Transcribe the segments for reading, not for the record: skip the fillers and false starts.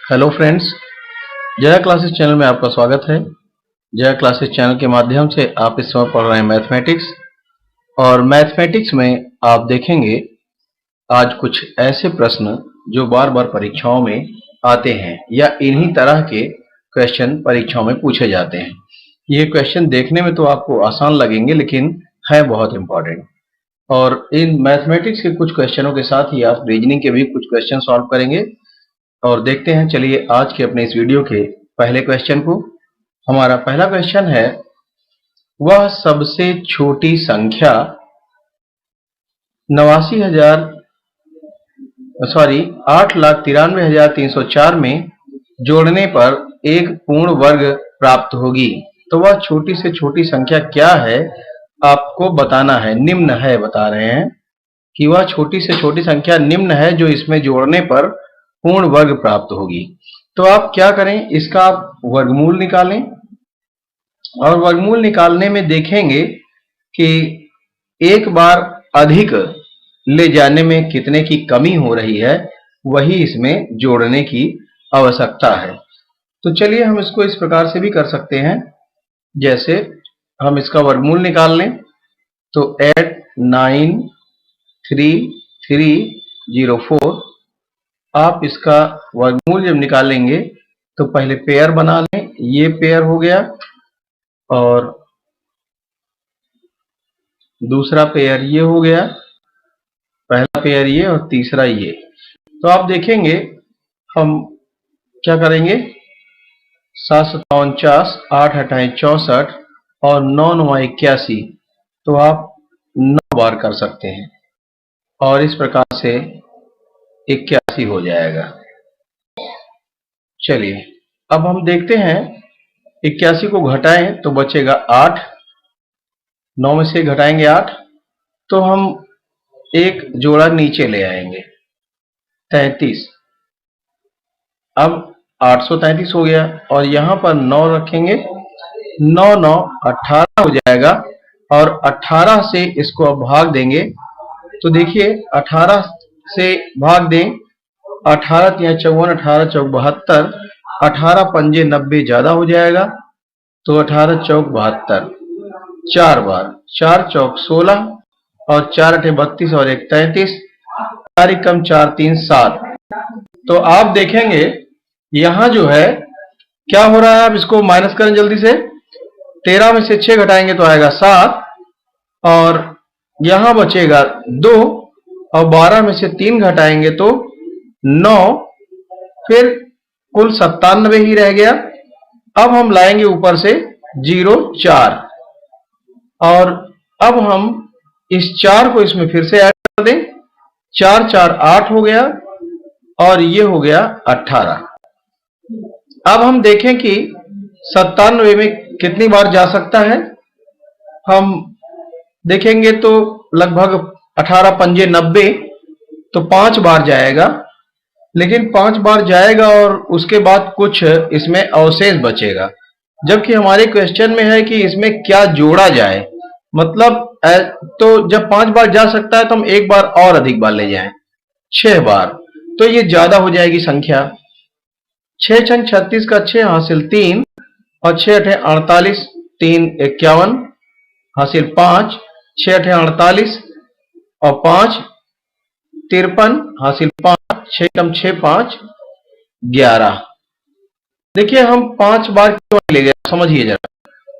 Hello friends, Jaya classes channel में आपका स्वागत है। जया क्लासेस चैनल के माध्यम से आप इस समय पढ़ रहे हैं मैथमेटिक्स, और मैथमेटिक्स में आप देखेंगे आज कुछ ऐसे प्रश्न जो बार बार परीक्षाओं में आते हैं या इन्हीं तरह के क्वेश्चन परीक्षाओं में पूछे जाते हैं। ये क्वेश्चन देखने में तो आपको आसान लगेंगे लेकिन है बहुत इंपॉर्टेंट। और इन मैथमेटिक्स के कुछ क्वेश्चनों के साथ ही आप रीजनिंग के भी कुछ क्वेश्चन सॉल्व करेंगे। और देखते हैं, चलिए आज के अपने इस वीडियो के पहले क्वेश्चन को। हमारा पहला क्वेश्चन है, वह सबसे छोटी संख्या 8,93,304 में जोड़ने पर एक पूर्ण वर्ग प्राप्त होगी। तो वह छोटी से छोटी संख्या क्या है आपको बताना है। निम्न है बता रहे हैं कि वह छोटी से छोटी संख्या निम्न है जो इसमें जोड़ने पर पूर्ण वर्ग प्राप्त होगी। तो आप क्या करें, इसका आप वर्गमूल निकालें और वर्गमूल निकालने में देखेंगे कि एक बार अधिक ले जाने में कितने की कमी हो रही है, वही इसमें जोड़ने की आवश्यकता है। तो चलिए हम इसको इस प्रकार से भी कर सकते हैं, जैसे हम इसका वर्गमूल निकाल लें तो 893,304। आप इसका वर्गमूल जब निकालेंगे तो पहले पेयर बना लें, ये पेयर हो गया और दूसरा पेयर ये हो गया, पहला पेयर ये और तीसरा ये। तो आप देखेंगे हम क्या करेंगे, 749, 8 8 64 और 9 9 81। तो आप 9 बार कर सकते हैं और इस प्रकार से 81 हो जाएगा। चलिए अब हम देखते हैं, 81 को घटाएं तो बचेगा 8, 9 में से घटाएंगे 8 तो हम एक जोड़ा नीचे ले आएंगे 33। अब 833 हो गया और यहां पर 9 रखेंगे, 9 9 18 हो जाएगा और 18 से इसको अब भाग देंगे तो देखिए 18 से भाग दें, 18 3 54, 18 चौक 72, 18 पंजे 90 ज्यादा हो जाएगा तो 18 चौक 72, 4 बार, 4 चौक 16 और 4 8 32 और 1 33, 4 कम 4 3 7। तो आप देखेंगे यहां जो है क्या हो रहा है, आप इसको माइनस करें जल्दी से। 13 में से 6 घटाएंगे तो आएगा 7 और यहां बचेगा 2 और 12 में से 3 घटाएंगे तो 9, फिर कुल 97 ही रह गया। अब हम लाएंगे ऊपर से 0 4 और अब हम इस 4 को इसमें फिर से ऐड कर दें, 4 4 8 हो गया और ये हो गया 18। अब हम देखें कि 97 में कितनी बार जा सकता है। हम देखेंगे तो लगभग 18 पंजे 90 तो 5 बार जाएगा, लेकिन 5 बार जाएगा और उसके बाद कुछ इसमें अवशेष बचेगा, जबकि हमारे क्वेश्चन में है कि इसमें क्या जोड़ा जाए। मतलब तो जब 5 बार जा सकता है तो हम एक बार और अधिक बार ले जाएं 6 बार, तो ये ज्यादा हो जाएगी संख्या। 6 6 36 का 6 हासिल 3 और 6 8 48, 3 51 हासिल 5, 6 8 48 और 5 53 हासिल 5, 6 कम 6 5 11। देखिए हम 5 बार क्यों ले गए समझिए जरा।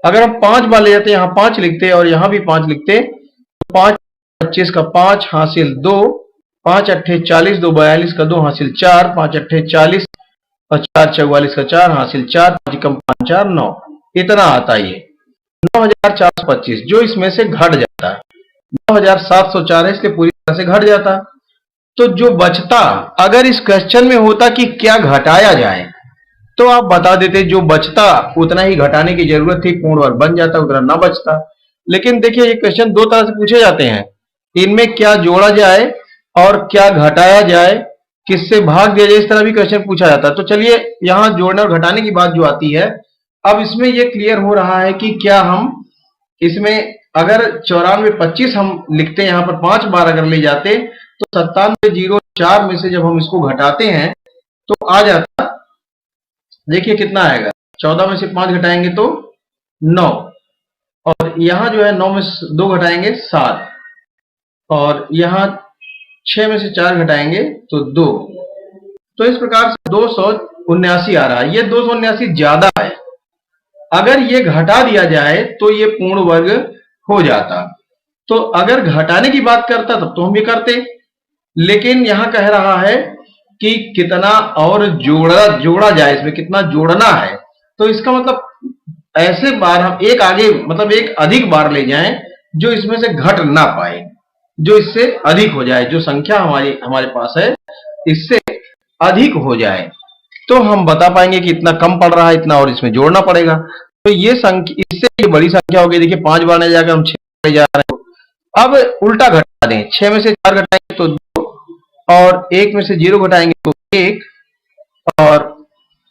अगर हम 5 बार ले जाते, यहां 5 लिखते और यहां भी 5 लिखते तो 5 25 का 5 हासिल 2, 5 8 40, 2 42 का 2 हासिल 4, 5 8 40 और 4 44 का 4 हासिल 4, 5 कम 5 4 9। इतना आता है ये 9425, जो इसमें से घट जाता है। 9704 है इसलिए पूरी तरह से घट जाता। तो जो बचता, अगर इस क्वेश्चन में होता कि क्या घटाया जाए तो आप बता देते, जो बचता उतना ही घटाने की जरूरत थी, पूर्ण वर्ग बन जाता, उतना ना बचता। लेकिन देखिए ये क्वेश्चन दो तरह से पूछे जाते हैं, इनमें क्या जोड़ा जाए और क्या घटाया जाए, किससे भाग दिया जाए, इस तरह भी क्वेश्चन पूछा जाता है। तो चलिए यहां जोड़ने और घटाने की बात जो आती है, अब इसमें यह क्लियर हो रहा है कि क्या हम इसमें अगर 94 25 हम लिखते हैं, यहां पर 5 बार अगर ले जाते तो 97 0 4 में से जब हम इसको घटाते हैं तो आ जाता देखिए कितना आएगा, 14 में से 5 घटाएंगे तो 9, और यहाँ जो है 9 में से 2 घटाएंगे 7, और यहाँ 6 में से 4 घटाएंगे तो 2। तो इस प्रकार से 279 आ रहा है। ये 279 ज्यादा है, अगर ये घटा दिया जाए तो ये पूर्ण वर्ग हो जाता। तो अगर घटाने की बात करता तब तो हम ये करते, लेकिन यहां कह रहा है कि कितना और जोड़ा जाए, इसमें कितना जोड़ना है। तो इसका मतलब ऐसे बार हम एक आगे मतलब एक अधिक बार ले जाएं जो इसमें से घट ना पाए, जो इससे अधिक हो जाए, जो संख्या हमारे पास है इससे अधिक हो जाए, तो हम बता पाएंगे कि इतना कम पड़ रहा है, इतना और इसमें जोड़ना पड़ेगा। तो ये संख्या, इससे ये बड़ी संख्या हो गई। देखिए 5 बार नहीं जाकर हम 6 बार जा रहे हैं। अब उल्टा घटा दें, 6 में से 4 घटाएंगे तो 2, और 1 में से 0 घटाएंगे तो 1, और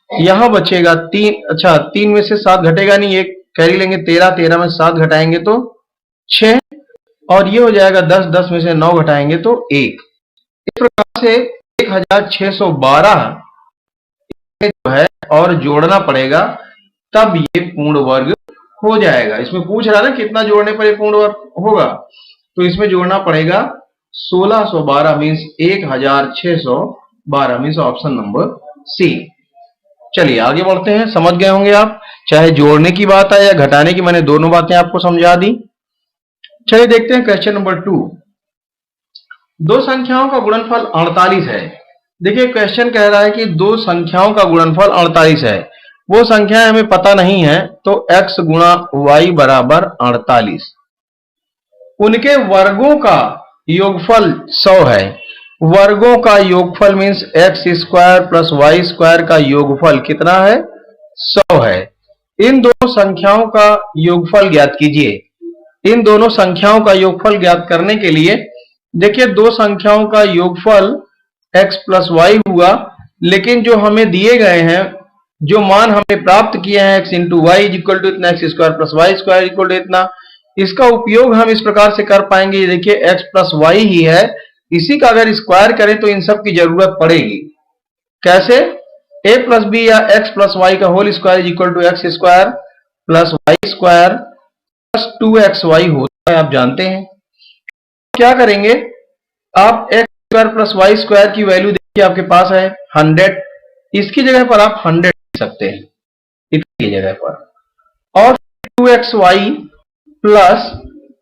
यहां बचेगा 3। अच्छा, 3 में से 7 घटेगा नहीं, एक कैरी लेंगे 13, 13 में से 7 घटाएंगे तो 6, और ये हो जाएगा 10, 10 में से 9 घटाएंगे तो 1। इस प्रकार से 1612 जो है और जोड़ना पड़ेगा, तब ये पूर्ण वर्ग हो जाएगा। इसमें पूछ रहा है ना कितना जोड़ने पर ये पूर्ण वर्ग होगा, तो इसमें जोड़ना पड़ेगा 1612 means 1612 means option number C. चलिए आगे बढ़ते हैं। समझ गए होंगे आप, चाहे जोड़ने की बात है या घटाने की, मैंने दोनों बातें आपको समझा दी। चलिए देखते हैं क्वेश्चन नंबर 2। दो संख्याओं का गुणनफल 48 है। देखिए क्वेश्चन कह रहा है कि दो संख्याओं का गुणनफल 48 है, वो संख्याएं हमें पता नहीं है, तो x गुणा y बराबर 48। उनके वर्गों का योगफल 100 है। वर्गों का योगफल means x square plus y square का योगफल कितना है, 100 है। इन दोनों संख्याओं का योगफल ज्ञात कीजिए। इन दोनों संख्याओं का योगफल ज्ञात करने के लिए देखिए दो संख्याओं का योगफल x प्लस वाई हुआ, लेकिन जो हमें दिए गए हैं, जो मान हमें प्राप्त किए हैं x into y equal to इतना, x square plus y square equal to इतना, इसका उपयोग हम इस प्रकार से कर पाएंगे। देखिए x प्लस वाई ही है, इसी का अगर स्क्वायर करें तो इन सब की जरूरत पड़ेगी। कैसे, a प्लस बी या x प्लस वाई का whole square equal to x square plus y square plus 2xy होता है, आप जानते हैं। क्या करेंगे, आप x square plus y square की वैल्यू देखिए आपके पास है 100, इसकी जगह पर आप 100 लिख सकते हैं, इसकी जगह पर, और 2xy plus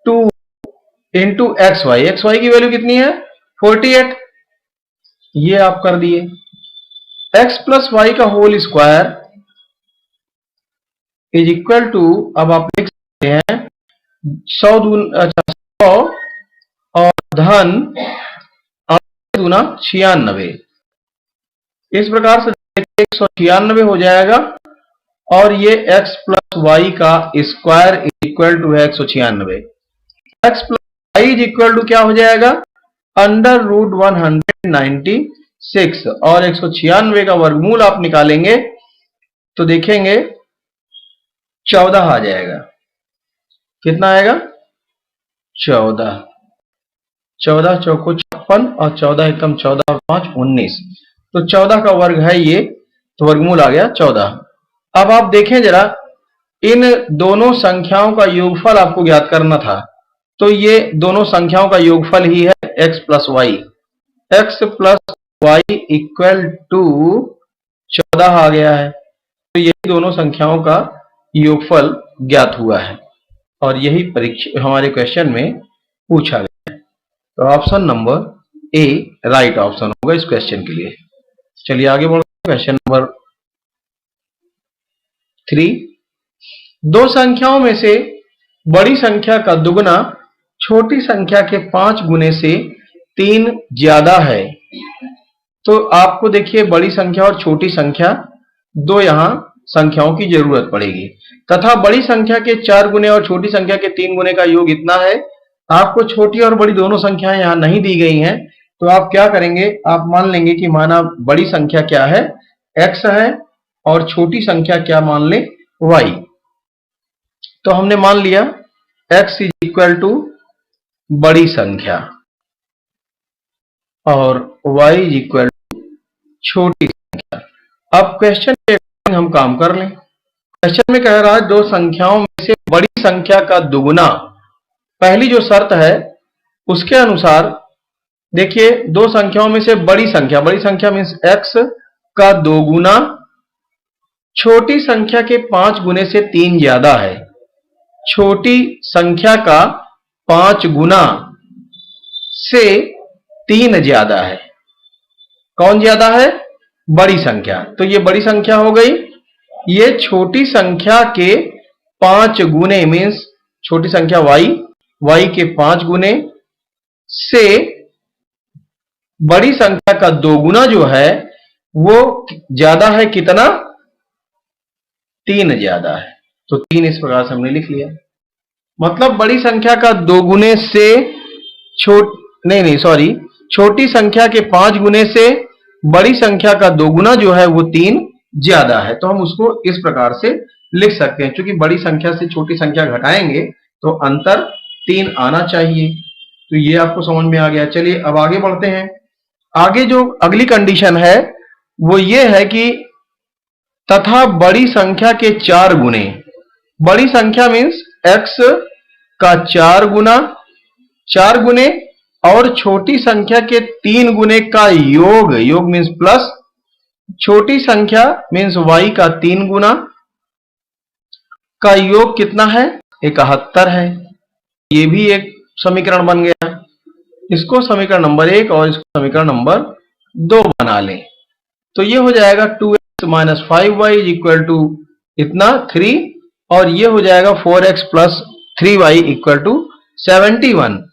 2 into xy, xy की वैल्यू कितनी है 48, ये आप कर दिए। x प्लस वाई का whole square is equal to, अब आप लिख सकते हैं 100 और धन 8 दूना 96, इस प्रकार से 196 हो जाएगा, और ये x प्लस वाई का स्क्वायर इक्वल टू है 196। x plus y is equal to क्या हो जाएगा, अंडर रूट 196, और 196 का वर्गमूल आप निकालेंगे तो देखेंगे 14 आ जाएगा। कितना आएगा, 14, 14 चौको 56 और 14 एकम 14 और 5 19, तो 14 का वर्ग है ये, तो वर्गमूल आ गया 14। अब आप देखें जरा, इन दोनों संख्याओं का योगफल आपको ज्ञात करना था, तो ये दोनों संख्याओं का योगफल ही है x plus y. X plus y equal to 14 आ गया है, तो यही दोनों संख्याओं का योगफल ज्ञात हुआ है, और यही परीक्षा हमारे क्वेश्चन में पूछा गया है। तो option number A right option होगा इस क्वेश्चन के लिए। चलिए आगे बढ़ते हैं, क्वेश्चन नंबर 3। दो संख्याओं में से बड़ी संख्या का दुगना छोटी संख्या के 5 गुने से 3 ज्यादा है। तो आपको देखिए बड़ी संख्या और छोटी संख्या दो यहां संख्याओं की जरूरत पड़ेगी, तथा बड़ी संख्या के 4 गुने और छोटी संख्या के 3 गुने का योग इतना है। आपको छोटी और बड़ी दोनों संख्याएं यहां नहीं दी गई हैं, तो आप क्या करेंगे, आप मान लेंगे कि माना बड़ी संख्या क्या है x है, और छोटी संख्या क्या मान ले y। तो हमने मान लिया x इज इक्वल टू बड़ी संख्या और y इज इक्वल टू छोटी संख्या। अब क्वेश्चन हम काम कर लें। क्वेश्चन में कह रहा है दो संख्याओं में से बड़ी संख्या का दुगुना, पहली जो शर्त है उसके अनुसार देखिए दो संख्याओं में से बड़ी संख्या मीन्स x का दोगुना छोटी संख्या के 5 गुने से 3 ज्यादा है। छोटी संख्या का 5 गुना से 3 ज्यादा है। कौन ज्यादा है? बड़ी संख्या। तो ये बड़ी संख्या हो गई। ये छोटी संख्या के 5 गुने मीन्स छोटी संख्या y के 5 गुने से बड़ी संख्या का दोगुना जो है वो ज्यादा है। कितना? 3 ज्यादा है। तो 3 इस प्रकार से हमने लिख लिया। मतलब बड़ी संख्या का दोगुने से छोटी संख्या के 5 गुने से बड़ी संख्या का दोगुना जो है वो 3 ज्यादा है। तो हम उसको इस प्रकार से लिख सकते हैं। क्योंकि बड़ी संख्या से छोटी संख्या घटाएंगे तो अंतर 3 आना चाहिए। तो ये आपको समझ में आ गया। चलिए अब आगे बढ़ते हैं। आगे जो अगली कंडीशन है वो ये है कि तथा बड़ी संख्या के 4 गुने, बड़ी संख्या मीन्स x का 4 गुने और छोटी संख्या के 3 गुने का योग मीन्स प्लस छोटी संख्या मीन्स y का 3 गुना का योग कितना है? 71 है। ये भी एक समीकरण बन गया। इसको समीकरण नंबर 1 और इसको समीकरण नंबर 2 बना लें। तो ये हो जाएगा 2x minus 5y is equal to इतना 3 और ये हो जाएगा 4x plus 3y equal to 71।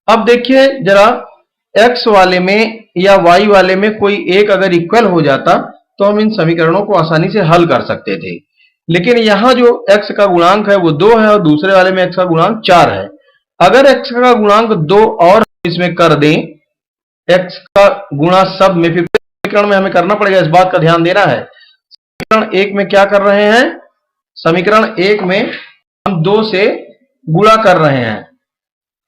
अब देखिए जरा x वाले में या y वाले में कोई एक अगर इक्वल हो जाता तो हम इन समीकरणों को आसानी से हल कर सकते थे। लेकिन यहां जो x का गुणांक है वो 2 है और दूसरे वाले में x का गुणांक 4 है। अगर x का गुणांक 2 और इसमें कर दें, x का गुणा सब में, फिर समीकरण में हमें करना पड़ेगा, इस बात का ध्यान देना है। समीकरण 1 में क्या कर रहे हैं? समीकरण 1 में हम 2 से गुणा कर रहे हैं।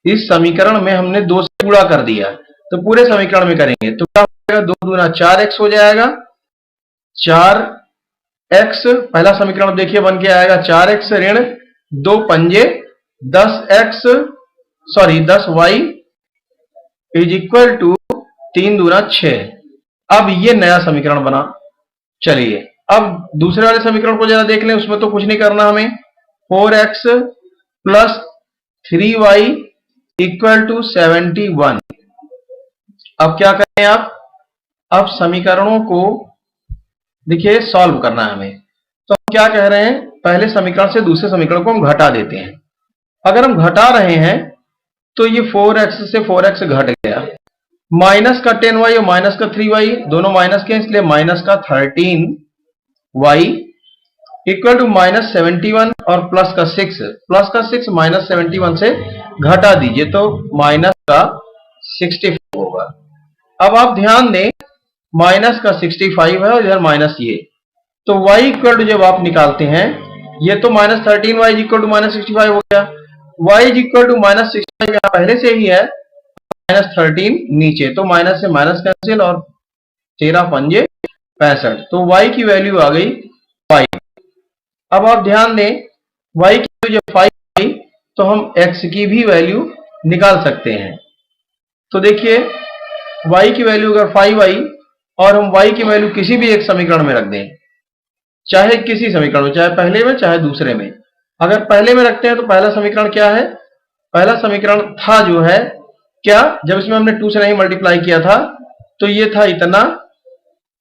इस समीकरण में हमने 2 से गुणा कर दिया। तो पूरे समीकरण में करेंगे तो क्या हो जाएगा? 2 दूना 4x हो जाएगा। 4x पहला समीकरण देखिए बन के आएगा 4x ऋण 2 पंजे 10y इज इक्वल टू 3 दूना 6। अब ये नया समीकरण बना। चलिए अब दूसरे वाले समीकरण को जरा देख लें। उसमें तो कुछ नहीं करना हमें। 4x plus 3y equal to 71। अब क्या करें आप? अब समीकरणों को देखिए सॉल्व करना है हमें। तो हम क्या कह रहे हैं? पहले समीकरण से दूसरे समीकरण को हम घटा देते हैं। अगर हम घटा रहे हैं तो ये 4x से 4x घट गया, माइनस का 10y और माइनस का 3y दोनों माइनस के, इसलिए माइनस का 13y इक्वल टू माइनस 71 और प्लस का 6 माइनस 71 से घटा दीजिए तो माइनस का 65 होगा। अब आप ध्यान दें माइनस का 65 है और इधर माइनस ये, तो y इक्वल टू जब आप निकालते हैं ये तो minus 13y equal to minus 65 हो गया। y इक्वल टू माइनस 65 यहाँ पहले से ही है, माइनस 13 नीचे, तो माइनस से माइनस कैंसिल और 13 पंजे 65, तो y की वैल्यू आ गई 5। अब आप ध्यान दें y की वैल्यू जब 5 आई तो हम x की भी वैल्यू निकाल सकते हैं। तो देखिए y की वैल्यू अगर 5 आई और हम y की वैल्यू किसी भी एक समीकरण में रख दें, चाहे किसी समीकरण में, चाहे पहले में चाहे दूसरे में। अगर पहले में रखते हैं तो पहला समीकरण क्या है? पहला समीकरण था जो है क्या, जब इसमें हमने 2 से नहीं मल्टीप्लाई किया था तो ये था इतना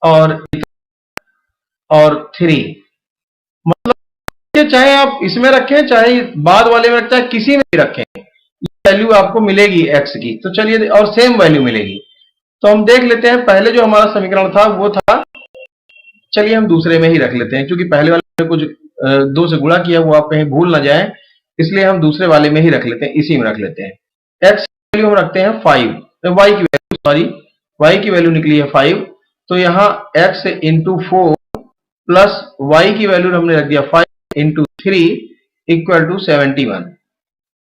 और 3। मतलब चाहे आप इसमें रखें चाहे बाद वाले में रखें चाहे किसी में भी रखें, वैल्यू आपको मिलेगी x की। तो चलिए और सेम वैल्यू मिलेगी। तो हम देख लेते हैं पहले जो हमारा समीकरण था वो था, चलिए हम दूसरे में ही रख लेते हैं क्योंकि पहले वाले में कुछ 2 से गुणा किया वो आप कहीं भूल ना जाए, इसलिए हम दूसरे वाले में ही रख लेते हैं, इसी में रख लेते हैं। x की वैल्यू हम रखते हैं 5, y की वैल्यू निकली है 5, तो यहाँ x इंटू 4 प्लस y की वैल्यू हमने रख दिया 5 इंटू 3 इक्वल टू 71।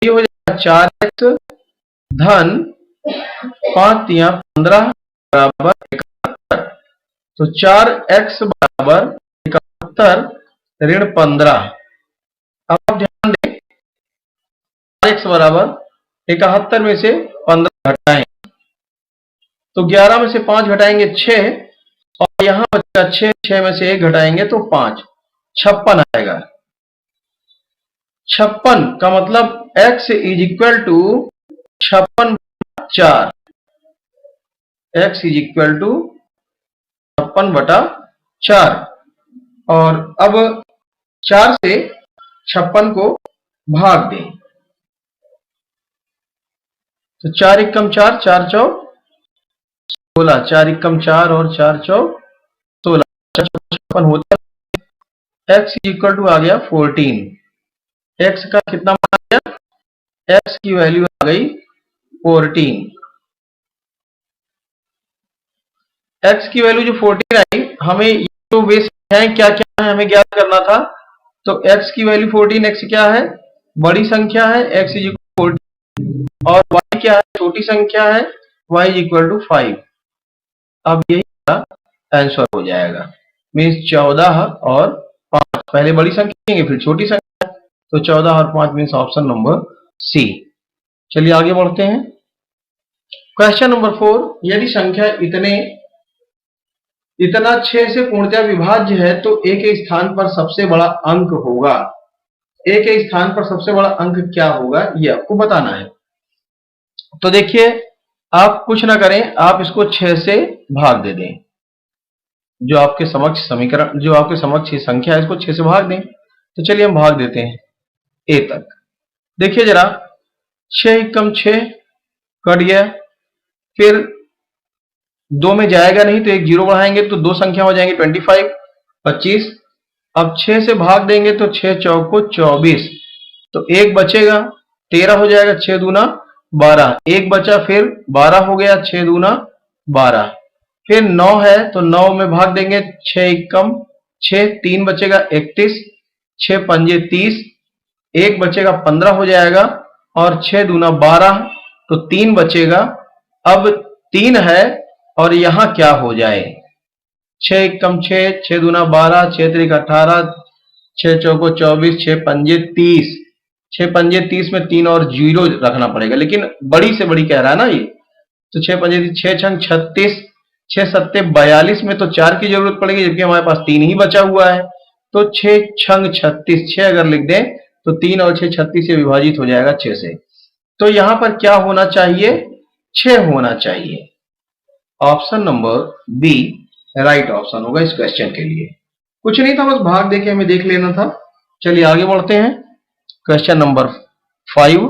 ये हो जाएगा 4x धन 5 तिया 15 बराबर 71। तो 4x बराबर 71 ऋण 15। अब आप ध्यान दें, x बराबर 71 में से 15 घटाएं तो 11 में से 5 घटाएंगे 6, और यहां बचेगा 6 में से 1 घटाएंगे तो 5, 56 आएगा। 56 का मतलब x is equal to 56/4। x is equal to 56/4। और अब 4 से 56 को भाग दें तो 4 एकम 4, 4 चौक 16, 4 एकम 4 और 4 चौक 16, 56 होता है। x इक्वल टू आ गया 14। x का कितना मान आ गया? x की वैल्यू आ गई 14। x की वैल्यू जो 14 आई, हमें जो वे संख्याएं क्या क्या है हमें ज्ञात करना था। तो x की वैल्यू 14, x क्या है? बड़ी संख्या है, x इज इक्वल 14, और y क्या है? छोटी संख्या है, y इज इक्वल टू 5। अब यही आंसर हो जाएगा, मीन्स 14 और 5। पहले बड़ी संख्या लेंगे फिर छोटी संख्या, तो 14 और 5 मीन्स ऑप्शन नंबर सी। चलिए आगे बढ़ते हैं। क्वेश्चन नंबर 4, यदि संख्या इतना 6 से पूर्णतः विभाज्य है तो a के स्थान पर सबसे बड़ा अंक होगा। a के स्थान पर सबसे बड़ा अंक क्या होगा ये आपको बताना है। तो देखिए, आप कुछ ना करें, आप इसको 6 से भाग दे दें। जो आपके समक्ष समीकरण, जो आपके समक्ष संख्या है, इसको 6 से भाग दें। तो चलिए हम भाग देते हैं a तक। देखिए जरा, 6 एकम 6 कट गया, फिर 2 में जाएगा नहीं तो एक 0 बढ़ाएंगे तो 2 संख्या हो जाएंगे 25, 25। अब 6 से भाग देंगे तो 6 चौको 24, तो 1 बचेगा, 13 हो जाएगा, 6 दूना 12, 1 बचा, फिर 12 हो गया, 6 दूना 12, फिर 9 है तो 9 में भाग देंगे, 6 एकम 6, 3 बचेगा 31, 6 पंजे 30, 1 बचेगा 15 हो जाएगा, और 6 दूना 12 तो 3 बचेगा। अब 3 है और यहां क्या हो जाए? 6 एकम 6, 6 दूना 12, 6 त्रिक 18, 6 चौको 24, 6 पंजे 30, 6 पंजे 30 में 3 और 0 रखना पड़ेगा, लेकिन बड़ी से बड़ी कह रहा है ना ये, तो 6 पंजे 6 छंग 36, 6 सत्ते 42 में तो 4 की जरूरत पड़ेगी, जबकि हमारे पास 3 ही बचा हुआ है। तो 6 छंग 36, 6 अगर लिख दें तो 3 और 6 36 से विभाजित हो जाएगा 6 से। तो यहां पर क्या होना चाहिए? 6 होना चाहिए। Option number B right option होगा इस क्वेश्चन के लिए। कुछ नहीं था, बस भाग देके हमें देख लेना था। चलिए आगे बढ़ते हैं। क्वेश्चन नंबर 5,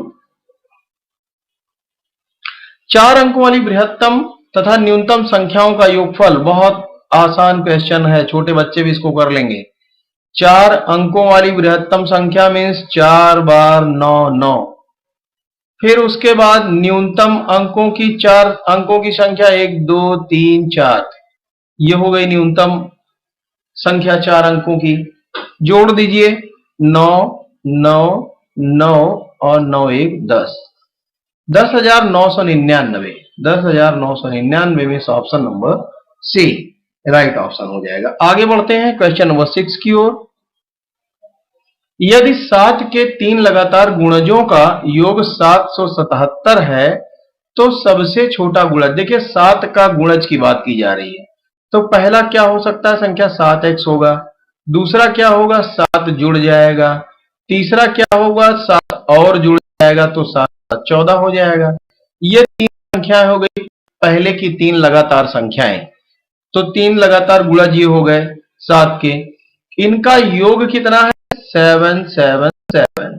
4 अंकों वाली बृहत्तम तथा न्यूनतम संख्याओं का योगफल। बहुत आसान क्वेश्चन है, छोटे बच्चे भी इसको कर लेंगे। 4 अंकों वाली बृहत्तम संख्या मीन्स 4 बार 9 9, फिर उसके बाद न्यूनतम अंकों की 4 अंकों की संख्या 1 2 3 4, ये हो गई न्यूनतम संख्या 4 अंकों की। जोड़ दीजिए 9 9 9 और 9 1 10, 10,999, 10,999 में option number C right option हो जाएगा। आगे बढ़ते हैं क्वेश्चन नंबर 6 की ओर। यदि 7 के 3 लगातार गुणजों का योग 777 है तो सबसे छोटा गुणज, देखिए 7 का गुणज की बात की जा रही है, तो पहला क्या हो सकता है? संख्या 7x होगा। दूसरा क्या होगा? 7 जुड़ जाएगा। तीसरा क्या होगा? 7 और जुड़ जाएगा तो 7 14 हो जाएगा। ये 3 संख्याएं हो गई पहले की 3 लगातार संख्याएं। तो 3 लगातार गुणज ये हो गए 7 के, इनका योग कितना है? 777।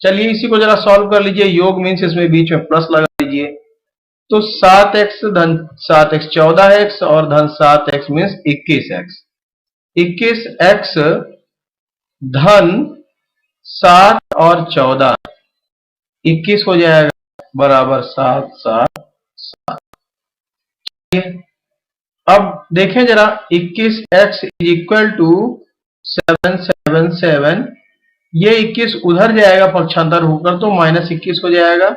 चलिए इसी को जरा सॉल्व कर लीजिए। योग मीन्स इसमें बीच में प्लस लगा लीजिए, तो 7x धन 7x 14x और धन 7x मीन्स 21x, 21x धन 7 और 14, 21 हो जाएगा बराबर 7 7 7। अब देखें जरा, 21x इज इक्वल टू 777, ये 21 उधर जाएगा पक्षांतर होकर तो -21 हो जाएगा।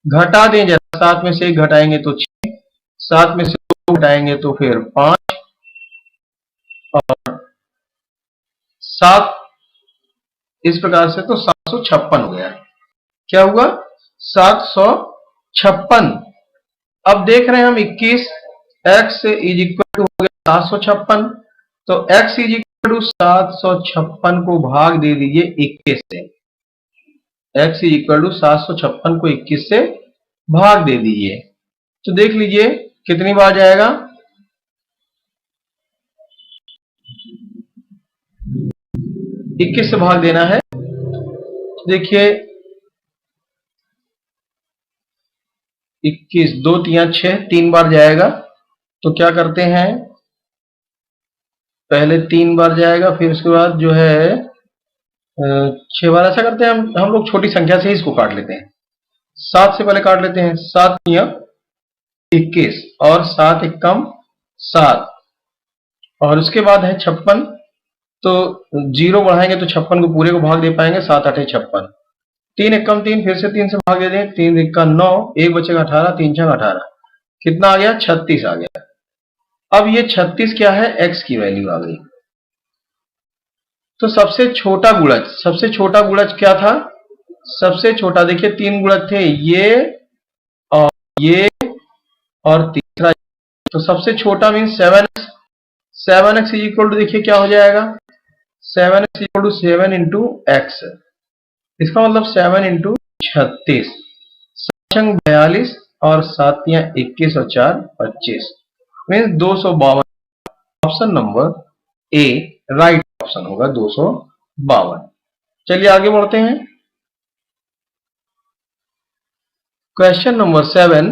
घटा दें जरा, 7 में से 1 घटाएंगे तो 6, 7 में से 2 घटाएंगे तो फिर 5, और 7 इस प्रकार से, तो 756 हो गया। क्या हुआ? 756। अब देख रहे हैं हम 21 x इज इक्वल टू हो गया 756, तो x इज इक्वल टू 756 को भाग दे दीजिए 21 से। x इज इक्वल टू 756 को 21 से भाग दे दीजिए, तो देख लीजिए कितनी बार जाएगा। 21 से भाग देना है, देखिए 21, 2 3 6, 3 बार जाएगा। तो क्या करते हैं, पहले 3 बार जाएगा, फिर उसके बाद जो है 6 बार। ऐसा करते हैं हम लोग छोटी संख्या से ही इसको काट लेते हैं। 7 से पहले काट लेते हैं, 7 तिया 21 और 7 एकम 7, और उसके बाद है 56, तो 0 बढ़ाएंगे तो 56 को पूरे को भाग दे पाएंगे। 7 8 56, 3 एकम 3, फिर से 3 से भाग दे दें, 3 एकम 9, 1 बचेगा 18, 3 6 18, कितना आ गया? 36 आ गया। अब ये 36 क्या है? x की वैल्यू आ गई। तो सबसे छोटा गुणज क्या था? सबसे छोटा देखिए 3 गुणज थे, ये और तीसरा, तो सबसे छोटा mean 7x। 7x is equal to, देखिए क्या हो जाएगा, 7x equal to 7 into x. इसका मतलब 7 इंटू 36, 42 और 7 21 और 4 25, mean 252। Option number A right option होगा, 252। चलिए आगे बढ़ते हैं। क्वेश्चन नंबर 7,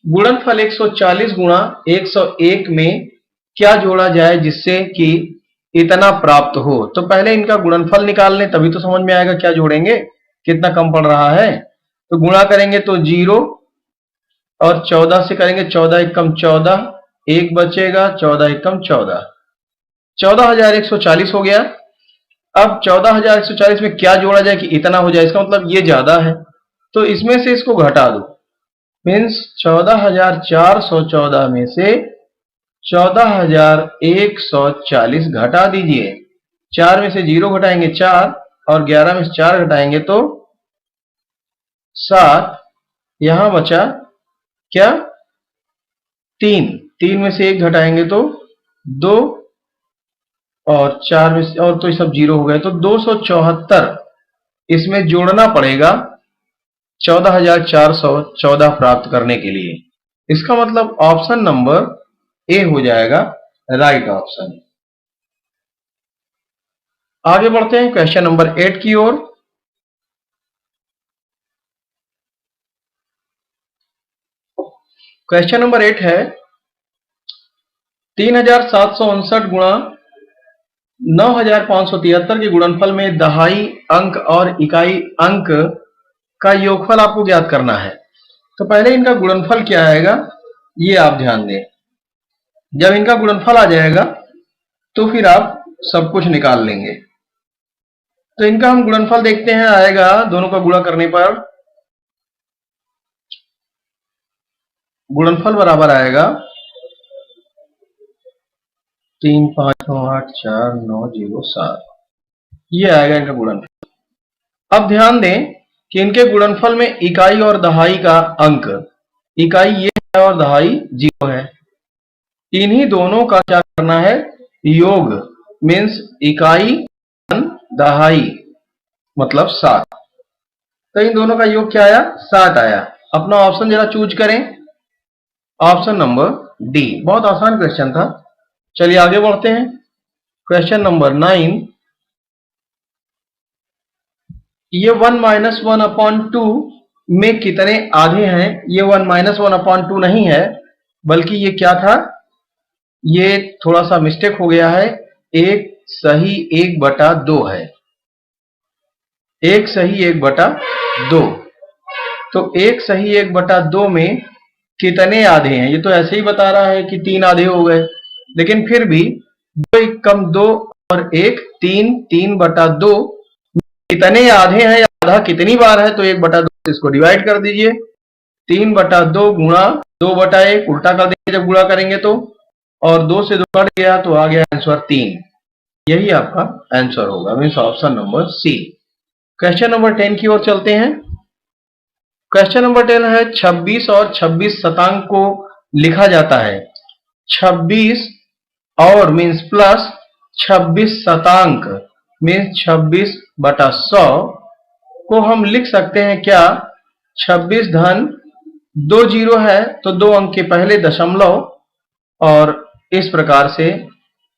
गुणनफल 140 गुणा 101 में क्या जोड़ा जाए जिससे कि इतना प्राप्त हो। तो पहले इनका गुणनफल निकाल लें, तभी तो समझ में आएगा क्या जोड़ेंगे, कितना कम पड़ रहा है। तो गुणा करेंगे तो 0 और 14 से करेंगे, 14 एकम 14, 1 बचेगा, 14 एकम 14, 14140 हो गया। अब 14140 में क्या जोड़ा जाए कि इतना हो जाए, इसका मतलब ये ज्यादा है, तो इसमें से इसको घटा दो, मीन्स 14414 में से 14140 घटा दीजिए। 4 में से 0 घटाएंगे 4, और 11 में से 4 घटाएंगे तो 7, यहां बचा क्या? 3, 3 में से 1 घटाएंगे तो 2, और 4 में से, और तो ये सब 0 हो गए, तो 274 इसमें जोड़ना पड़ेगा 14414 प्राप्त करने के लिए। इसका मतलब ऑप्शन नंबर ए हो जाएगा राइट ऑप्शन। आगे बढ़ते हैं क्वेश्चन नंबर 8 की ओर। क्वेश्चन नंबर 8 है 3759 गुणा 9573 के गुणनफल में दहाई अंक और इकाई अंक का योगफल आपको ज्ञात करना है। तो पहले इनका गुणनफल क्या आएगा ये आप ध्यान दें। जब इनका गुणनफल आ जाएगा तो फिर आप सब कुछ निकाल लेंगे। तो इनका हम गुणनफल देखते हैं, आएगा दोनों का गुणा करने पर गुणनफल बराबर आएगा 3 5 9 8 4 9 0 7, ये आएगा इनका गुणनफल। अब ध्यान दें कि इनके गुणनफल में इकाई और दहाई का अंक, इकाई ये है और दहाई 0 है, इन्हीं दोनों का क्या करना है? योग, मीन्स इकाई दहाई मतलब 7। तो इन दोनों का योग क्या आया? 7 आया। अपना ऑप्शन जरा चूज करें, ऑप्शन नंबर डी। बहुत आसान क्वेश्चन था। चलिए आगे बढ़ते हैं। क्वेश्चन नंबर 9, ये 1 - 1/2 में कितने आधे हैं? ये 1 - 1/2 नहीं है, बल्कि ये क्या था, ये थोड़ा सा मिस्टेक हो गया है, 1 सही 1/2 है, 1 सही 1/2। तो 1 सही 1/2 में कितने आधे हैं? ये तो ऐसे ही बता रहा है कि 3 आधे हो गए, लेकिन फिर भी 2 कम 2 और 1 3, 3/2 कितने आधे हैं, आधा कितनी बार है, तो 1/2 से इसको डिवाइड कर दीजिए। 3/2 गुणा 2/1, उल्टा कर देंगे जब गुणा करेंगे तो, और 2 से 2 कट गया तो आ गया आंसर 3। यही आपका आंसर होगा, means option number C. Question number 10 की ओर चलते हैं। क्वेश्चन नंबर 10 है 26 और 26 शतांक को लिखा जाता है 26 और मीन्स प्लस 26 शतांक मीन्स 26 बटा 100 को हम लिख सकते हैं क्या 26 धन 2 जीरो है तो 2 अंक के पहले दशमलव, और इस प्रकार से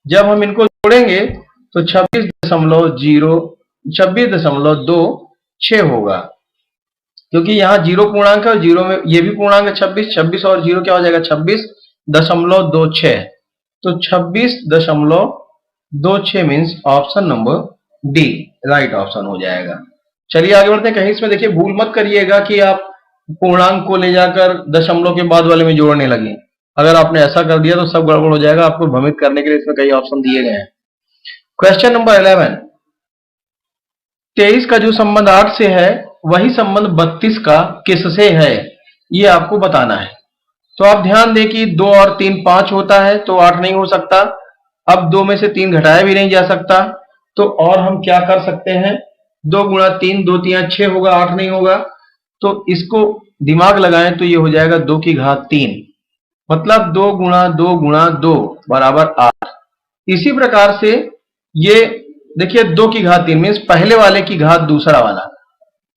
जब हम इनको जोड़ेंगे तो 26.26 होगा, क्योंकि यहाँ जीरो पूर्णांक है और जीरो में ये भी पूर्णांक है 26 और जीरो क्या हो जाएगा 26.26, तो 26.26 means option number D right option हो जाएगा। चलिए आगे बढ़ते हैं। कहीं इसमें देखिए भूल मत करिएगा कि आप पूर्णांक को ले जाकर दशमलव के बाद वाले में जोड़ने लगे, अगर आपने ऐसा कर दिया तो सब गड़बड़ हो जाएगा। आपको भ्रमित करने के लिए इसमें कई ऑप्शन दिए गए हैं। क्वेश्चन नंबर 11, 23 का जो संबंध 8 से है वही संबंध 32 का किससे है, ये आपको बताना है। तो आप ध्यान दें कि 2 और 3 5 होता है तो 8 नहीं हो सकता। अब 2 में से 3 घटाया भी नहीं जा सकता, तो और हम क्या कर सकते हैं 2 गुणा 3, 2 3 6 होगा, 8 नहीं होगा। तो इसको दिमाग लगाएं तो ये हो जाएगा 2 की घात 3, मतलब 2 गुणा 2 गुणा 2 बराबर 8। इसी प्रकार से ये देखिए 2 की घात 3 मीन्स पहले वाले की घात दूसरा वाला,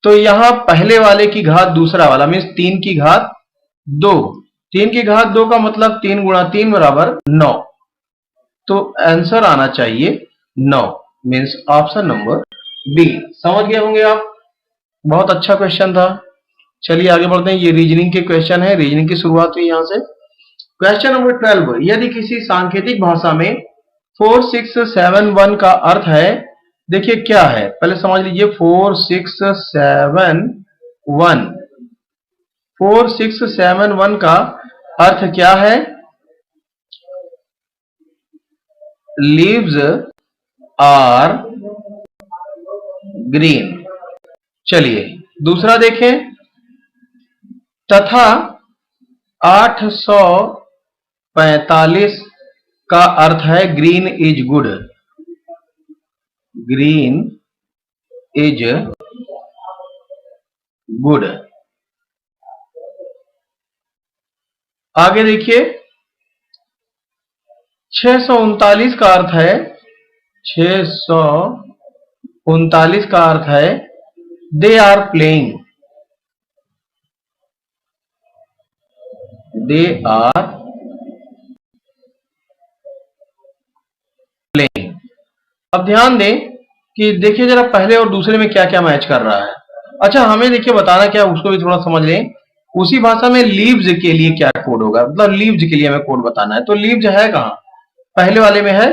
तो यहां पहले वाले की घात दूसरा वाला मीन्स 3 की घात 2, 3 की घात 2 का मतलब 3 गुणा 3 बराबर 9, तो आंसर आना चाहिए 9 मीन्स ऑप्शन नंबर बी। समझ गए होंगे आप, बहुत अच्छा क्वेश्चन था। चलिए आगे बढ़ते हैं। ये रीजनिंग के क्वेश्चन है, रीजनिंग की शुरुआत हुई यहां से। क्वेश्चन नंबर 12, यदि किसी सांकेतिक भाषा में 4671 का अर्थ है, देखिए क्या है पहले समझ लीजिए। 4671 का अर्थ क्या है, लीव्स आर ग्रीन। चलिए दूसरा देखें, तथा 845 का अर्थ है green is good, green is good. आगे देखिए 639 का अर्थ है, 639 का अर्थ है they are playing, they are playing. अब ध्यान दें कि देखिए जरा पहले और दूसरे में क्या क्या मैच कर रहा है। अच्छा हमें देखिए बताना क्या उसको भी थोड़ा समझ लें। उसी भाषा में लीव्स के लिए क्या कोड होगा, मतलब लीव्स के लिए हमें कोड बताना है। तो लीव्स है कहां, पहले वाले में है,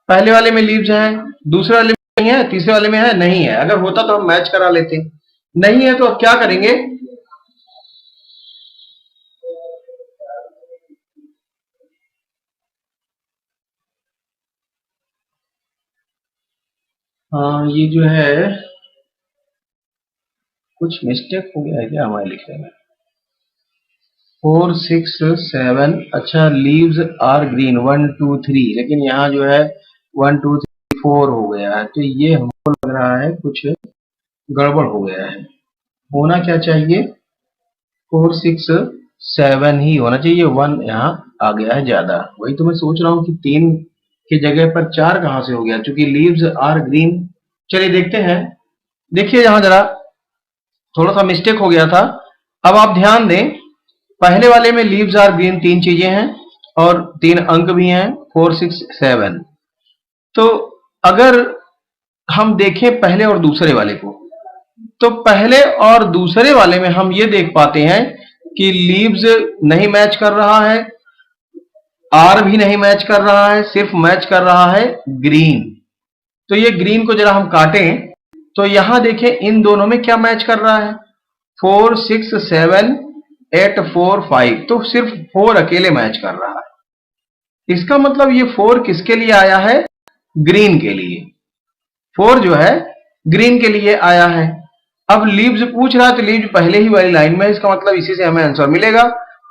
पहले वाले में लीव्स है, दूसरे वाले में नहीं है, तीसरे वाले में है नहीं है। अगर होता तो हम मैच करा लेते, नहीं है तो अब क्या करेंगे, हाँ ये जो है कुछ मिस्टेक हो गया है क्या हमारे लिखने में। 4 6 7, अच्छा लीव्स आर ग्रीन 1 2 3, लेकिन यहाँ जो है 1 2 3 4 हो गया है, तो ये हमको लग रहा है कुछ गड़बड़ हो गया है। होना क्या चाहिए 4 6 7 ही होना चाहिए, 1 यहाँ आ गया है ज्यादा। वही तो मैं सोच रहा हूँ कि 3 की जगह पर 4 कहां से हो गया, क्योंकि लीव्स आर ग्रीन। चलिए देखते हैं, देखिए यहां जरा थोड़ा सा मिस्टेक हो गया था। अब आप ध्यान दें, पहले वाले में लीव्स आर ग्रीन 3 चीजें हैं और 3 अंक भी हैं 4 6 7। तो अगर हम देखें पहले और दूसरे वाले को, तो पहले और दूसरे वाले में हम ये देख पाते हैं कि लीव्स नहीं मैच कर रहा है, आर भी नहीं मैच कर रहा है, सिर्फ मैच कर रहा है ग्रीन। तो ये ग्रीन को जरा हम काटें तो यहां देखें इन दोनों में क्या मैच कर रहा है 4 6 7 8 4 5, तो सिर्फ 4 अकेले मैच कर रहा है। इसका मतलब ये 4 किसके लिए आया है, ग्रीन के लिए। 4 जो है ग्रीन के लिए आया है। अब लीव्स पूछ रहा है तो लीव्स पहले ही वाली लाइन में, इसका मतलब इसी से हमें आंसर मिलेगा।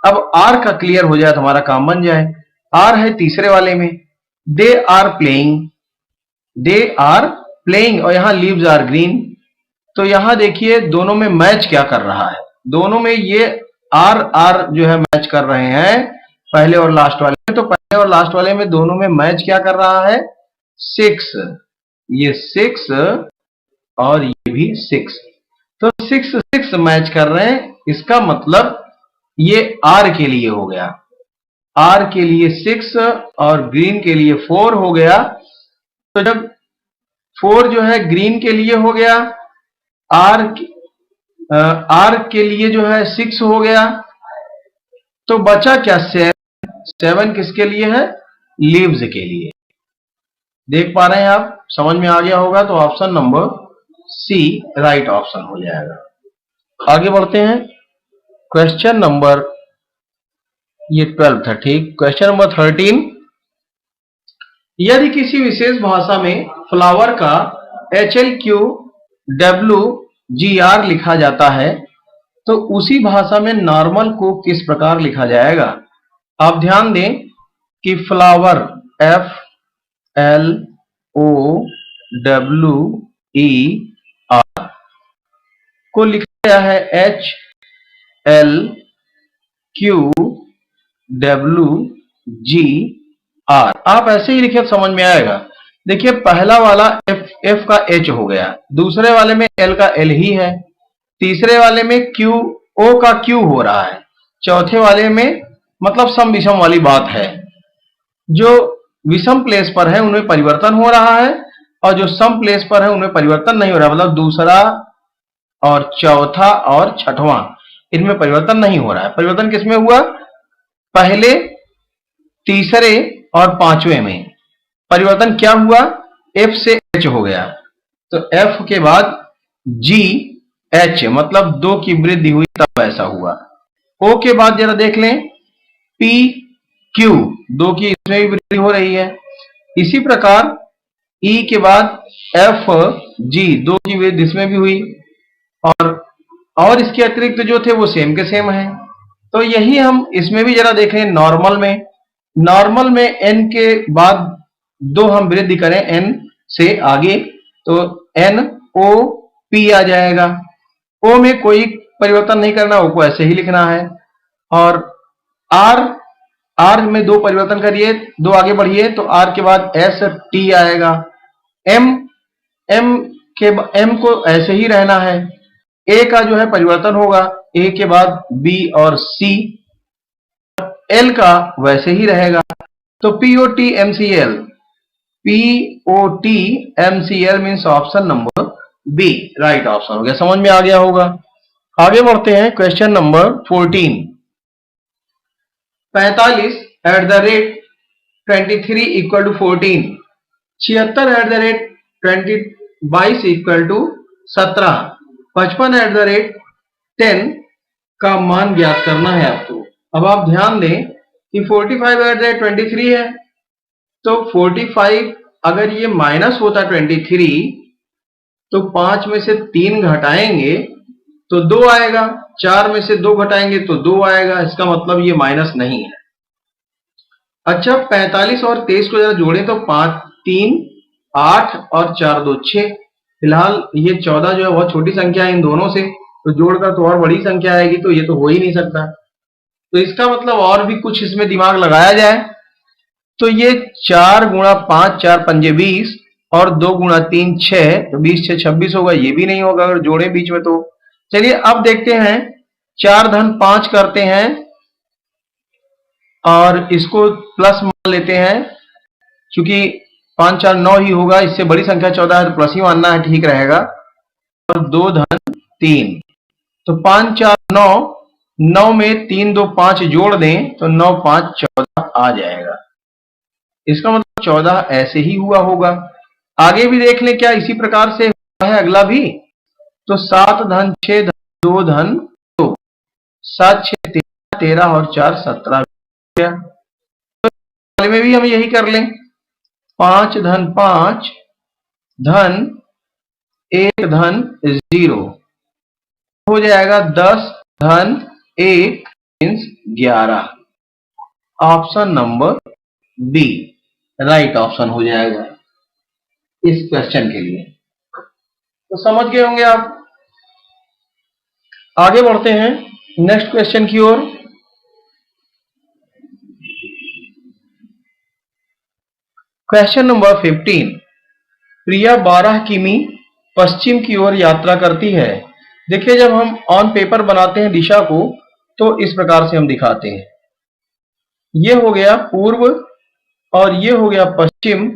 अब आर का क्लियर हो जाए तो हमारा काम बन जाए। आर है तीसरे वाले में, they are playing, they are playing, और यहाँ लीव्स आर ग्रीन। तो यहां देखिए दोनों में मैच क्या कर रहा है, दोनों में ये आर आर जो है मैच कर रहे हैं पहले और लास्ट वाले में। तो पहले और लास्ट वाले में दोनों में मैच क्या कर रहा है, 6, ये 6 और ये भी 6। तो 6 6 मैच कर रहे हैं, इसका मतलब ये आर के लिए हो गया, आर के लिए 6 और ग्रीन के लिए 4 हो गया। तो जब 4 जो है ग्रीन के लिए हो गया, आर आर के लिए जो है 6 हो गया, तो बचा क्या, 7। 7 किसके लिए है, लीव्स के लिए। देख पा रहे हैं आप, समझ में आ गया होगा। तो option number C right option हो जाएगा। आगे बढ़ते हैं, क्वेश्चन नंबर, ये 12 था, ठीक। क्वेश्चन नंबर 13, यदि किसी विशेष भाषा में फ्लावर का HLQWGR लिखा जाता है तो उसी भाषा में नॉर्मल को किस प्रकार लिखा जाएगा। आप ध्यान दें कि फ्लावर FLOWER को लिखा गया है HLQWGR। आप ऐसे ही लिखे समझ में आएगा। देखिए पहला वाला F का H हो गया, दूसरे वाले में L का L ही है, तीसरे वाले में O का Q हो रहा है, चौथे वाले में मतलब सम विषम वाली बात है। जो विषम प्लेस पर है उनमें परिवर्तन हो रहा है और जो सम प्लेस पर है उनमें परिवर्तन नहीं हो रहा, मतलब दूसरा और चौथा और छठवां, इनमें परिवर्तन नहीं हो रहा है। परिवर्तन किसमें हुआ, पहले, तीसरे और पांचवें में परिवर्तन क्या हुआ, F से H हो गया। तो F के बाद G H, मतलब 2 की वृद्धि हुई तब ऐसा हुआ। O के बाद जरा देख लें, P Q, 2 की इसमें भी वृद्धि हो रही है। इसी प्रकार E के बाद F G, 2 की वृद्धि इसमें भी हुई, और इसके अतिरिक्त जो थे वो सेम के सेम है। तो यही हम इसमें भी जरा देखें, नॉर्मल में n के बाद 2 हम वृद्धि करें n से आगे, तो NOP आ जाएगा। O में कोई परिवर्तन नहीं करना, O को ऐसे ही लिखना है। और R में 2 परिवर्तन करिए, 2 आगे बढ़िए, तो R के बाद ST आएगा। M को ऐसे ही रहना है। A का जो है परिवर्तन होगा, A के बाद B और C, L का वैसे ही रहेगा। तो POT means option number B right option हो गया। समझ में आ गया होगा। आगे बढ़ते हैं, क्वेश्चन नंबर 14, 45 @ 23 = 14, 76 @ 22 = 17, 55 @ 10 का मान ज्ञात करना है आपको। अब आप ध्यान दें कि 45 @ 23 है, तो 45 अगर ये माइनस होता 23 तो 5 में से 3 घटाएंगे तो 2 आएगा, 4 में से 2 घटाएंगे तो 2 आएगा, इसका मतलब ये माइनस नहीं है। अच्छा, 45 और 23 को जरा जोड़ें तो 5 3 8 और 4 2 6। फिलहाल ये 14 जो है बहुत छोटी संख्या है इन दोनों से, तो जोड़कर तो और बड़ी संख्या आएगी, तो ये तो हो ही नहीं सकता। तो इसका मतलब और भी कुछ इसमें दिमाग लगाया जाए तो ये 4 × 5 4 पंजे 20 और 2 × 3 6, तो 20 6 26 होगा, ये भी नहीं होगा अगर जोड़े बीच में। तो चलिए अब देखते हैं, 4 धन 5 करते हैं और इसको प्लस मान लेते हैं, क्योंकि 5 4 9 ही होगा, इससे बड़ी संख्या 14 है तो प्लस ही मानना है, ठीक रहेगा। और 2 धन 3, तो 5 4 9, 9 में 3 2 5 जोड़ दें तो 9 5 14 आ जाएगा। इसका मतलब 14 ऐसे ही हुआ होगा। आगे भी देख लें क्या इसी प्रकार से हुआ है अगला भी। तो 7 धन 6 धन 2 धन 2, 7 6 13, 13 और 4 17 गया। तो वाले में भी हम यही कर लें, 5 धन 5 धन 1 धन 0 हो जाएगा 10 धन 1 means 11। Option number B right option हो जाएगा। इस क्वेश्चन के लिए। तो समझ गए होंगे आप। आगे बढ़ते हैं नेक्स्ट क्वेश्चन की ओर। Question number 15। प्रिया 12 किमी पश्चिम की ओर यात्रा करती है। देखिए, जब हम ऑन पेपर बनाते हैं दिशा को तो इस प्रकार से हम दिखाते हैं। ये हो गया पूर्व और ये हो गया पश्चिम,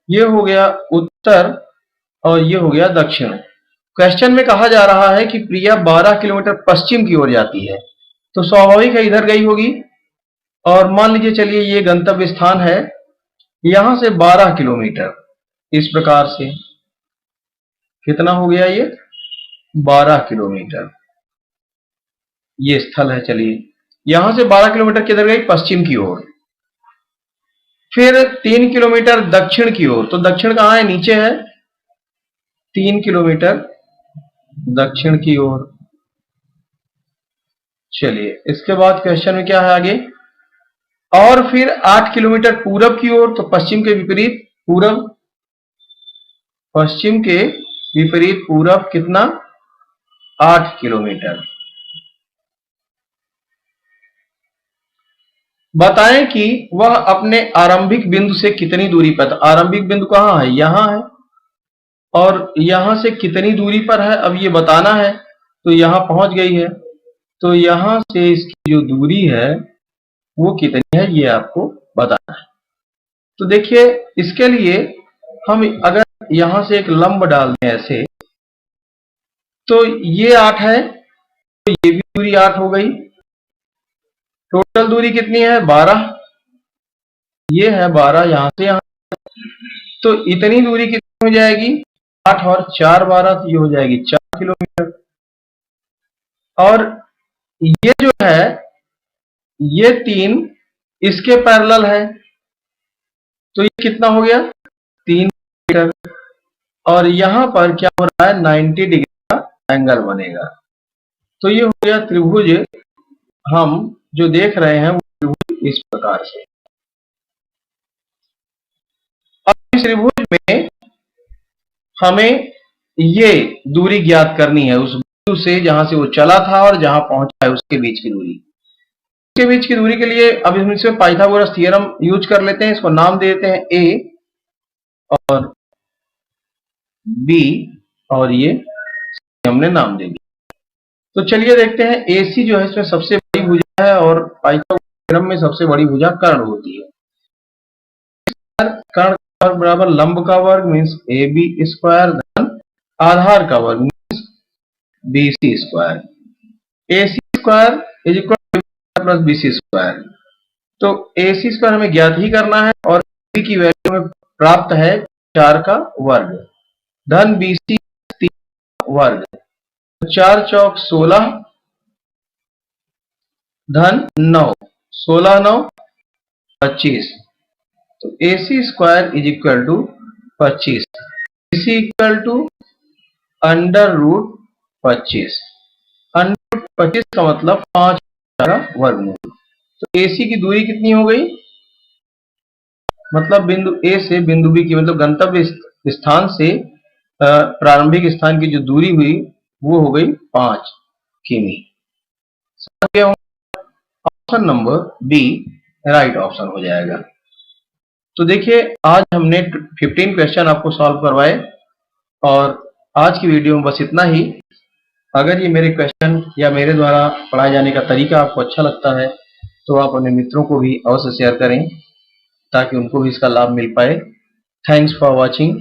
ये हो गया उत्तर और ये हो गया दक्षिण। क्वेश्चन में कहा जा रहा है कि प्रिया 12 किलोमीटर पश्चिम की ओर जाती है, तो स्वाभाविक है इधर गई होगी। और मान लीजिए, चलिए ये गंतव्य स्थान है, यहां से 12 किलोमीटर, इस प्रकार से कितना हो गया ये 12 किलोमीटर, ये स्थल है। चलिए यहां से 12 किलोमीटर किधर गई, पश्चिम की ओर। फिर 3 किलोमीटर दक्षिण की ओर, तो दक्षिण कहां है, नीचे है, 3 किलोमीटर दक्षिण की ओर। चलिए इसके बाद क्वेश्चन में क्या है आगे, और फिर 8 किलोमीटर पूरब की ओर, तो पश्चिम के विपरीत पूरब, पश्चिम के विपरीत पूरब कितना, 8 किलोमीटर। बताएं कि वह अपने आरंभिक बिंदु से कितनी दूरी पर था। आरंभिक बिंदु कहां है, यहां है, और यहां से कितनी दूरी पर है अब ये बताना है। तो यहां पहुंच गई है, तो यहां से इसकी जो दूरी है वो कितनी है ये आपको बताना है। तो देखिए, इसके लिए हम अगर यहां से एक लंब डाल दें ऐसे, तो ये 8 है, तो ये भी दूरी 8 हो गई। टोटल दूरी कितनी है, 12। ये है 12 यहां से यहां, तो इतनी दूरी कितनी हो जाएगी, 8 और 4 12, तो ये हो जाएगी 4 किलोमीटर। और ये जो है ये 3 इसके पैरेलल है, तो ये कितना हो गया, 3 मीटर। और यहां पर क्या हो रहा है, 90 डिग्री का एंगल बनेगा। तो ये हो गया त्रिभुज, हम जो देख रहे हैं वो त्रिभुज इस प्रकार से। अब इस त्रिभुज में हमें ये दूरी ज्ञात करनी है, उस बिंदु से जहां से वो चला था और जहां पहुंचा है उसके बीच की दूरी। उसके बीच की दूरी के लिए अब इसमें पाइथागोरस थ्योरम यूज कर लेते हैं। इसको नाम दे देते हैं ए और बी, और ये हमने नाम दे दिया। तो चलिए देखते हैं, एसी जो है इसमें सबसे बड़ी भुजा है और पाइथागोरस थ्योरम में सबसे बड़ी भुजा कर्ण होती है। कर्ण का वर्ग बराबर लंब का वर्ग मीन्स ए बी स्क्वायर धन आधार का वर्ग means B C square. A C square is equal to plus B C square. तो ए सी स्क्वायर हमें ज्ञात ही करना है और बी की वैल्यू में प्राप्त है 4 का वर्ग धन बी सी 3 का वर्ग। 4 चौक 16 धन 9, 16 9 25। तो A C square is equal to 25, इसी equal to under root 25। Under root 25 का मतलब 5 का वर्गमूल। तो एसी की दूरी कितनी हो गई, मतलब बिंदु ए से बिंदु बी की, मतलब गंतव्य स्थान से प्रारंभिक स्थान की जो दूरी हुई वो हो गई 5 किमी। Option number B right option हो जाएगा। तो देखिए, आज हमने 15 क्वेश्चन आपको सॉल्व करवाए और आज की वीडियो में बस इतना ही। अगर ये मेरे क्वेश्चन या मेरे द्वारा पढ़ाए जाने का तरीका आपको अच्छा लगता है तो आप अपने मित्रों को भी अवश्य शेयर करें ताकि उनको भी इसका लाभ मिल पाए। Thanks for watching.